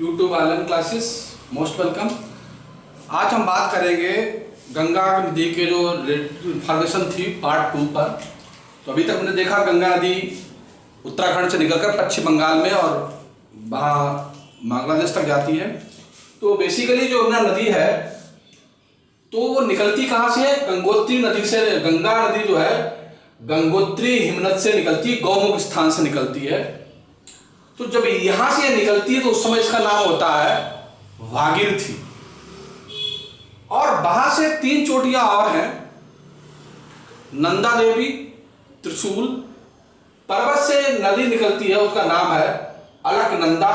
YouTube online classes most welcome. आज हम बात करेंगे गंगा नदी के जो फॉर्मेशन थी पार्ट 2 पर। तो अभी तक हमने देखा गंगा नदी उत्तराखंड से निकलकर पश्चिम बंगाल में और वहाँ बांग्लादेश तक जाती है। तो बेसिकली जो गंगा नदी है तो वो निकलती कहाँ से है? गंगोत्री नदी से। गंगा नदी जो है गंगोत्री हिमनद से निकलती, गौमुख स्थान से निकलती है। तो जब यहां से निकलती है तो उस समय इसका नाम होता है भागीरथी। और वहां से 3 चोटियां और हैं, नंदा देवी, त्रिशूल पर्वत से नदी निकलती है, उसका नाम है अलकनंदा,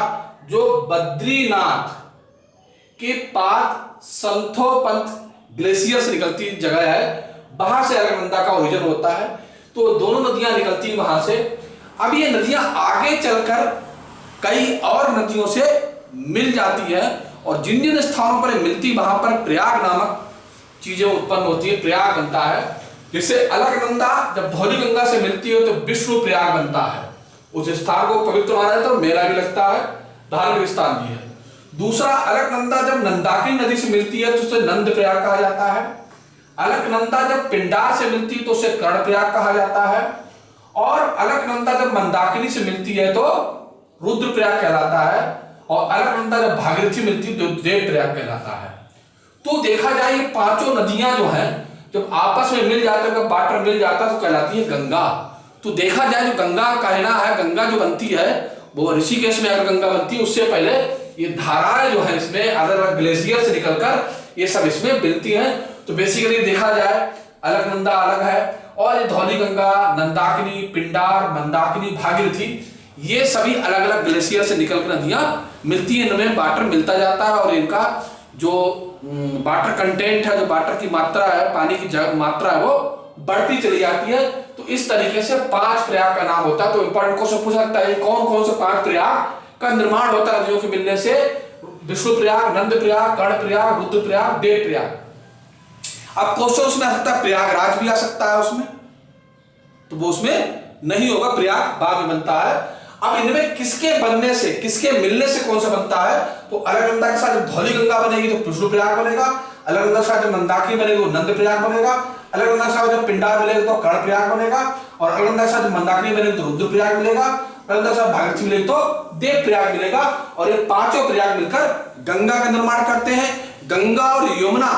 जो बद्रीनाथ के पास संथोपंथ ग्लेशियर से निकलती जगह है। वहां से अलकनंदा का ओरिजिन होता है। तो दोनों नदियां निकलती वहां से। अब ये नदियां आगे चलकर कई और नदियों से मिल जाती है और जिन जिन स्थानों पर मिलती वहां पर प्रयाग नामक चीजें उत्पन्न होती है, प्रयाग बनता है। जिससे अलकनंदा जब धौलीगंगा से मिलती है तो विष्णु प्रयाग बनता है। उस स्थान को पवित्र माना जाता है, मेला भी लगता है, धार्मिक स्थान भी है। दूसरा, अलकनंदा जब नंदाकिनी नदी से मिलती है तो उसे नंद प्रयाग कहा जाता है। अलकनंदा जब पिंडार से मिलती है तो उसे कर्ण प्रयाग कहा जाता है। और अलकनंदा जब मंदाकिनी से मिलती है तो रुद्र प्रयाग कहलाता है। और अलकनंदा जब भागीरथी मिलती है तो देव प्रयाग कहलाता है। तो देखा जाए ये पांचों नदियां जो हैं जब आपस में मिल जाते हैं, वाटर मिल जाता है तो कहलाती है गंगा। तो देखा जाए जो गंगा कहना है, गंगा जो बनती है वो ऋषिकेश में अगर गंगा बनती है उससे पहले ये धाराएं जो है इसमें अलग अलग ग्लेशियर से निकलकर ये सब इसमें मिलती हैं। तो बेसिकली देखा जाए अलकनंदा अलग है और ये धौलीगंगा, नंदाकिनी, पिंडार, मंदाकिनी, भागीरथी ये सभी अलग अलग ग्लेशियर से निकलकर नदियां मिलती हैं। इनमें वाटर मिलता जाता है और इनका जो वाटर कंटेंट है, जो वाटर की मात्रा है, पानी की मात्रा है वो बढ़ती चली जाती है। तो इस तरीके से 5 प्रयाग का नाम होता है। तो इंपॉर्टेंट क्वेश्चन पूछ सकता है कौन कौन से 5 प्रयाग का निर्माण होता है नदियों के मिलने से? विष्णु प्रयाग, नंद प्रयाग, कर्ण प्रयाग, रुद्र प्रयाग, देव प्रयाग। अब क्वेश्चन उसमें आ सकता है प्रयागराज भी आ सकता है उसमें, तो वो उसमें नहीं होगा, प्रयाग बाद में बनता है। अब इनमें किसके बनने से, किसके मिलने से कौन सा बनता है? तो अलकनंदा के साथ जब धौलीगंगा बनेगी तो विष्णु प्रयाग बनेगा। अलकनंदा के साथ जब मंदाकिनी बनेगी तो नंद प्रयाग बनेगा। अलकनंदा के साथ जब पिंडार मिलेगा तो कर्ण प्रयाग बनेगा। और अलकनंदा के साथ जब मंदाकिनी बनेगी तो रुद्र प्रयाग मिलेगा। अलकनंदा के साथ भागीरथी मिलेगी तो देव प्रयाग मिलेगा। और ये पांचों प्रयाग मिलकर गंगा का निर्माण करते हैं। गंगा और यमुना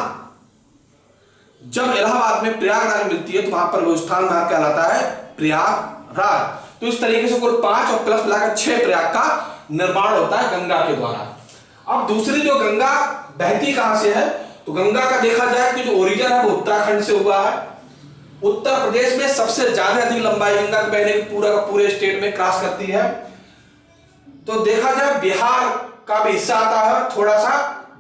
जब इलाहाबाद में प्रयागराज मिलती है तो वहां पर वो स्थान नाम कहलाता है प्रयागराज। तो इस तरीके से कुल 5 और प्लस मिलाकर 6 प्रयाग का निर्माण होता है गंगा के द्वारा। अब दूसरी जो गंगा बहती कहां से है? तो गंगा का देखा जाए कि जो ओरिजिन है वो उत्तराखंड से हुआ है। उत्तर प्रदेश में सबसे ज्यादा अधिक लंबाई गंगा के बहने पूरा का पूरे स्टेट में क्रॉस करती है। तो देखा जाए बिहार का भी हिस्सा आता है, थोड़ा सा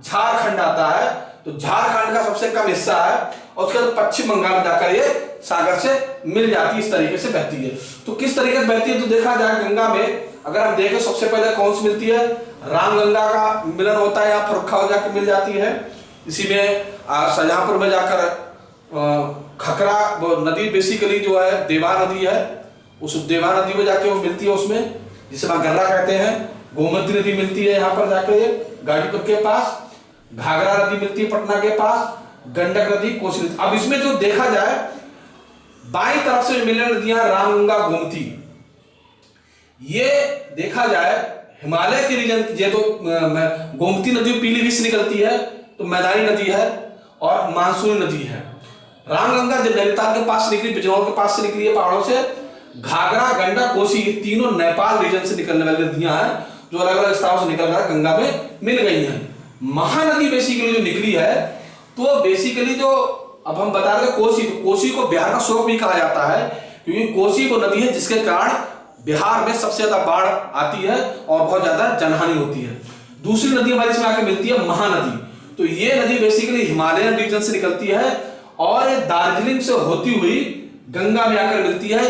झारखंड आता है। तो झारखंड का सबसे कम हिस्सा है और उसके बाद पश्चिम बंगाल में जाकर ये सागर से मिल जाती है, इस तरीके से बहती है। तो किस तरीके से बहती है? तो देखा जाए गंगा में अगर हम देखें सबसे पहले कौन सी मिलती है? रामगंगा का मिलन होता है, या फरुखा जाकर मिल जाती है। इसी में शाहजहांपुर में जाकर खकरा वो नदी बेसिकली जो है देवा नदी है, उस देवा नदी में जाके वो मिलती है उसमें, जिसे वहां गर्रा कहते हैं। गोमती नदी मिलती है यहाँ पर जाकर गाजीपुर के पास। घाघरा नदी मिलती है पटना के पास। गंडक नदी, कोसी नदी। अब इसमें जो देखा जाए बाईं तरफ से मिलने नदियां रामगंगा, गोमती, ये देखा जाए हिमालय के रीजन, ये तो गोमती नदी पीलीभीत से निकलती है तो मैदानी नदी है और मानसूनी नदी है। रामगंगा जब नैनीताल के पास से निकली, बिजनौर के पास से निकली है पहाड़ों से। घाघरा, गंडक, कोसी ये तीनों नेपाल रीजन से निकलने वाली नदियां हैं जो अलग अलग स्थानों से निकलकर गंगा में मिल गई हैं। महानदी बेसिकली जो निकली है तो बेसिकली जो अब हम बता रहे कोसी, तो कोसी को बिहार का शोक भी कहा जाता है क्योंकि कोसी वो नदी है जिसके कारण बिहार में सबसे ज्यादा बाढ़ आती है और बहुत ज्यादा जनहानि होती है। दूसरी नदी हमारी इसमें आके मिलती है महानदी। तो ये नदी बेसिकली हिमालयन रीजन से निकलती है और दार्जिलिंग से होती हुई गंगा में आकर मिलती है।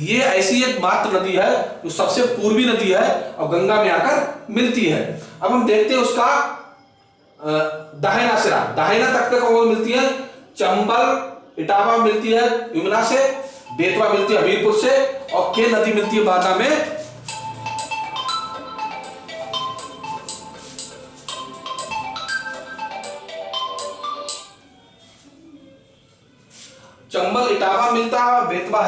ये ऐसी एक मात्र नदी है जो सबसे पूर्वी नदी है और गंगा में आकर मिलती है। अब हम देखते हैं उसका दाहिना सिरा, दाहिना तट पे कौन मिलती है? चंबल, इटावा मिलती है यमुना से, बेतवा मिलती है हमीरपुर से और के नदी मिलती है बांदा में चंबल इटावा मिलता है और बेतवा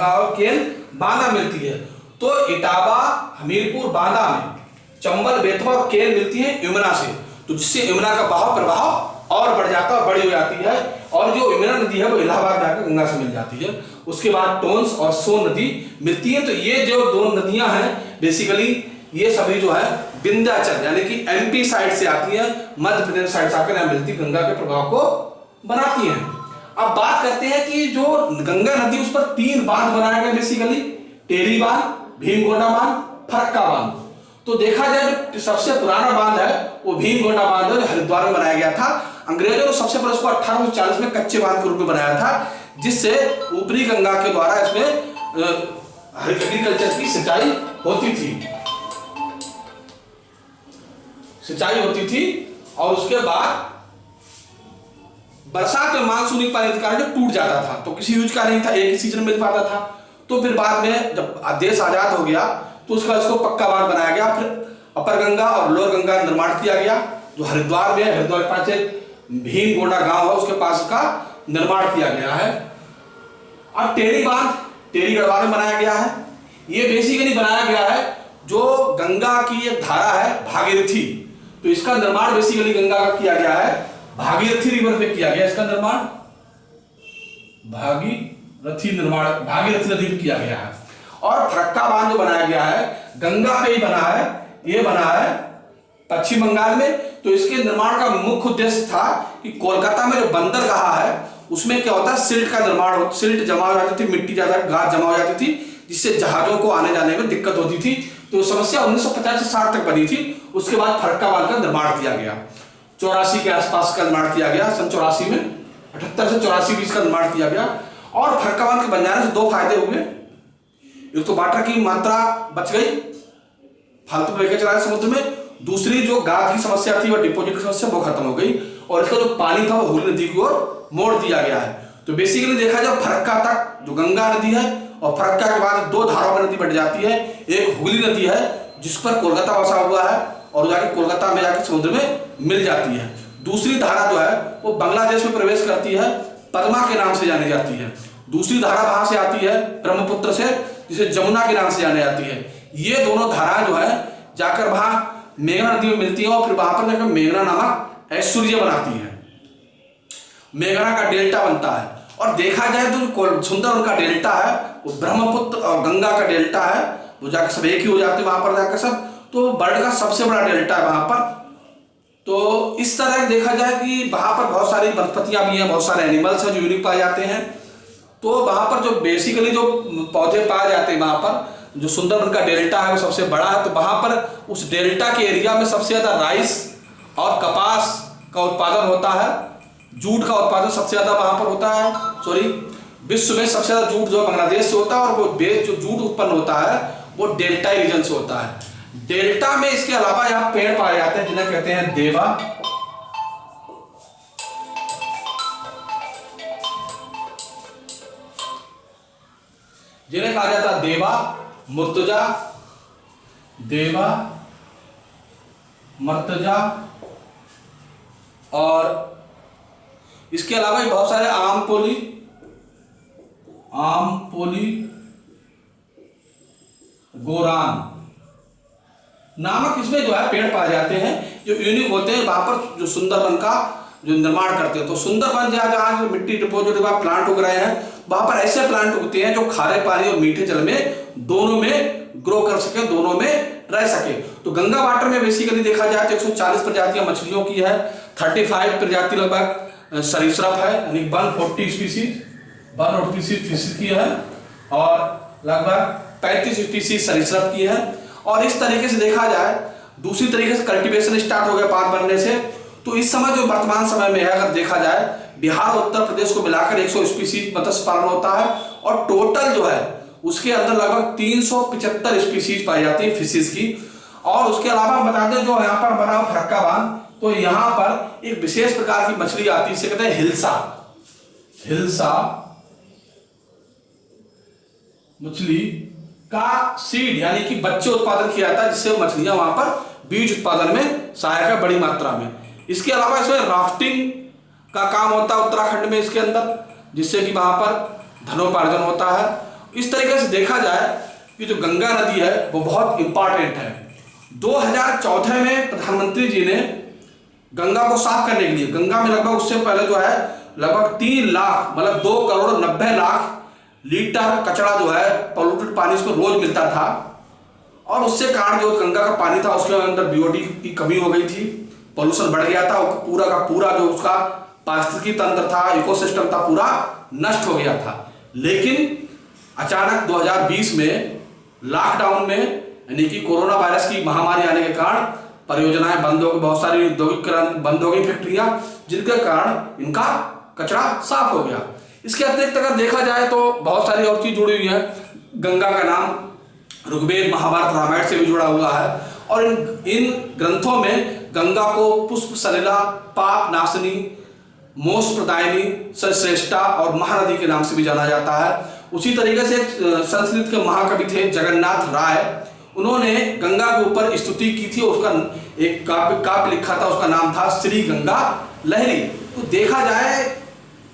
और केन बांदा मिलती है। तो इटावा हमीरपुर बांदा में चंबल बेतवा और केन मिलती है यमुना से, तो जिससे यमुना का बहाव प्रभाव और बढ़ जाता है, बड़ी हो जाती है, और जो यमुना नदी है वो इलाहाबाद जाकर गंगा से मिल जाती है। उसके बाद टोंस और सोन नदी मिलती है। तो ये जो दो नदियां हैं बेसिकली ये सभी जो है विंध्याचल यानी कि एमपी साइड से आती है, मध्य प्रदेश साइड से आकर यहाँ मिलती गंगा के प्रभाव को बनाती हैं। अब बात करते हैं कि जो गंगा नदी उस पर 3 बांध बनाए गए बेसिकली, टेरी बांध, भीमगोंडा बांध, फरक्का बांध। तो देखा जाए जो सबसे पुराना बांध है वो भीमगोंडा बांध है जो हरिद्वार में बनाया गया था। अंग्रेजों ने सबसे पहले उसको 1840 में कच्चे बांध के रूप में बनाया था, जिससे ऊपरी गंगा के द्वारा इसमें एग्रीकल्चर की सिंचाई होती थी। और उसके बाद बरसात में मानसूनी पानी के कारण जो टूट जाता था तो किसी यूज का नहीं था, एक ही सीजन मिल पाता था। तो फिर बाद में जब देश आजाद हो गया तो उसका इसको पक्का बांध बनाया गया। फिर अपर गंगा और लोअर गंगा का निर्माण किया गया जो हरिद्वार में, हरिद्वार के पास एक भीमगोंडा गांव है उसके पास का निर्माण किया गया है। अब टेरी बांध टेरी गढ़वाल में बनाया गया है। ये बेसिकली बनाया गया है जो गंगा की एक धारा है भागीरथी, तो इसका निर्माण बेसिकली गंगा का किया गया है, भागीरथी रिवर पे किया गया इसका निर्माण, भागीरथी नदी में किया गया है। और फरक्का बांध जो बनाया गया है गंगा पे ही बना है, ये बना है पश्चिम बंगाल में। तो इसके निर्माण का मुख्य उद्देश्य था कि कोलकाता में जो बंदरगाह है उसमें क्या होता है सिल्ट का निर्माण, सिल्ट जमा हो जाती थी, मिट्टी ज्यादा गाद जमा हो जाती थी, जिससे जहाजों को आने जाने में दिक्कत होती थी। तो समस्या 1950 से 60 तक बनी थी। उसके बाद फरक्का बांध का निर्माण किया गया, 84 के आसपास का निर्माण किया गया, सन 84 में 78 से 84 बीच का निर्माण किया गया। और फरक्का बांध के बन जाने से 2 फायदे हुए, एक तो वाटर की मात्रा बच गई, फालतू बह के चला समुद्र में, दूसरी जो गाद की समस्या थी और डिपोजिट की समस्या वो खत्म हो गई, और इसका जो पानी था वो हुगली नदी की ओर मोड़ दिया गया है। तो बेसिकली देखा जाए फरक्का तक जो गंगा नदी है और फरक्का के बाद 2 धाराओं में नदी बट जाती है, एक हुगली नदी है जिस पर कोलकाता बसा हुआ है और जाके कोलकाता में जाकर समुद्र में मिल जाती है, दूसरी धारा जो है वो बांग्लादेश में प्रवेश करती है, पद्मा के नाम से जानी जाती है, दूसरी धारा वहां से आती है ब्रह्मपुत्र से जिसे जमुना के नाम से जानी जाती है। ये दोनों धाराएं जो है जाकर वहां मेघना नदी में मिलती है और फिर वहां पर जाकर मेघना नामक ऐश्वर्य बनाती है, मेघना का डेल्टा बनता है। और देखा जाए तो सुंदरवन का डेल्टा है वो ब्रह्मपुत्र और गंगा का डेल्टा है, वो जाकर सब एक ही हो जाते हैं वहां पर जाकर सब, तो वर्ल्ड का सबसे बड़ा डेल्टा है वहां पर। तो इस तरह देखा जाए कि वहां पर बहुत सारी वनस्पतियां भी हैं, बहुत सारे एनिमल्स हैं जो यूनिक पाए जाते हैं। तो वहां पर जो बेसिकली जो पौधे पाए जाते हैं वहां पर जो सुंदरवन का डेल्टा है वो सबसे बड़ा है। तो वहां पर उस डेल्टा के एरिया में सबसे ज्यादा राइस और कपास का उत्पादन होता है, जूट का उत्पादन सबसे ज्यादा वहां पर होता है। विश्व में सबसे ज्यादा जूट जो बांग्लादेश से होता है और वो बेस जो जूट उत्पन्न होता है वो डेल्टा रीजन से होता है। डेल्टा में इसके अलावा यहाँ पेड़ पाए जाते हैं जिन्हें कहते हैं देवा, जिन्हें कहा जाता है देवा, मुर्तजा, देवा, मर्तजा, और इसके अलावा भी बहुत सारे आमपोली गोरान नामक इसमें जो है पेड़ पाए जाते हैं जो यूनिक होते हैं, वहां पर जो सुंदरवन का जो निर्माण करते हैं। तो सुंदरवन जहाँ मिट्टी डिपोजिट प्लांट उग रहे हैं वहां पर ऐसे प्लांट उगते हैं जो खारे पानी और मीठे जल में दोनों में ग्रो कर सके, दोनों में रह सके। तो गंगा वाटर में बेसिकली देखा जाए तो 140 प्रजातियां मछलियों की है, 35 प्रजाति लगभग सरीसृप है यानी 140 स्पीसीज फिश की है और लगभग 35 स्पीसीज सरीसृप की है। और इस तरीके से देखा जाए दूसरी तरीके से कल्टीवेशन स्टार्ट हो गया पात बनने से। तो इस समय जो वर्तमान समय में है अगर देखा जाए बिहार और उत्तर प्रदेश को मिलाकर 100 स्पीसीज मत्स्य पालन होता है और टोटल जो है उसके अंदर लगभग 375 स्पीसीज पाई जाती है फिशेज की। और उसके अलावा हम बता दें जो यहाँ पर बना फरक्का बांध, तो यहाँ पर एक विशेष प्रकार की मछली आती है, इसे कहते हैं हिल्सा मछली का सीड यानी कि बच्चे उत्पादन किया जाता है, जिससे मछलियां वहां पर बीज उत्पादन में सहायक है बड़ी मात्रा में। इसके अलावा इसमें राफ्टिंग का काम होता है उत्तराखंड में, इसके अंदर जिससे कि वहाँ पर धनोपार्जन होता है। इस तरीके से देखा जाए कि जो गंगा नदी है वो बहुत इंपॉर्टेंट है। 2014 में प्रधानमंत्री जी ने गंगा को साफ करने के लिए, गंगा में लगभग उससे पहले जो है लगभग 3 लाख मतलब 2 करोड़ 90 लाख लीटर कचरा जो है पॉल्यूटेड पानी उसमें रोज मिलता था, और उससे कारण जो गंगा का पानी था उसके अंदर बीओडी की कमी हो गई थी, पॉल्यूशन बढ़ गया था, पूरा का पूरा जो उसका पारिस्थितिकी तंत्र था, इकोसिस्टम था, पूरा नष्ट हो गया था। लेकिन अचानक 2020 में लॉकडाउन में यानी कि कोरोना वायरस की महामारी आने के कारण परियोजनाएं बंद हो गई, बहुत सारी औद्योगिकरण बंद हो गई, फैक्ट्रियां, जिनके कारण इनका कचरा साफ हो गया। इसके अतिरिक्त अगर देखा जाए तो बहुत सारी और चीज जुड़ी हुई है। गंगा का नाम ऋग्वेद, महाभारत, रामायण से भी जुड़ा हुआ है, और इन ग्रंथों में गंगा को पुष्प सलिला, पाप नाशनी, मोक्ष प्रदायिनी, सर्वश्रेष्ठा और महानदी के नाम से भी जाना जाता है। उसी तरीके से संस्कृत के महाकवि थे जगन्नाथ राय, उन्होंने गंगा के ऊपर स्तुति की थी, उसका एक काव्य लिखा था, उसका नाम था श्री गंगा लहरी। तो देखा जाए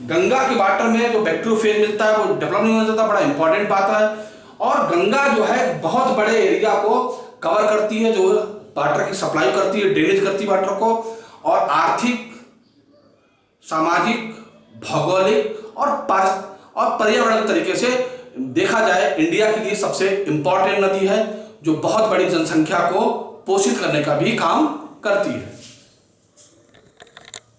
गंगा के वाटर में जो बैक्टीरियोफेज मिलता है वो डेवलप नहीं हो जाता, बड़ा इंपॉर्टेंट बात है। और गंगा जो है बहुत बड़े एरिया को कवर करती है, जो वाटर की सप्लाई करती है, ड्रेनेज करती है वाटर को, और आर्थिक, सामाजिक, भौगोलिक और पर्यावरण तरीके से देखा जाए इंडिया के लिए सबसे इंपॉर्टेंट नदी है, जो बहुत बड़ी जनसंख्या को पोषित करने का भी काम करती है।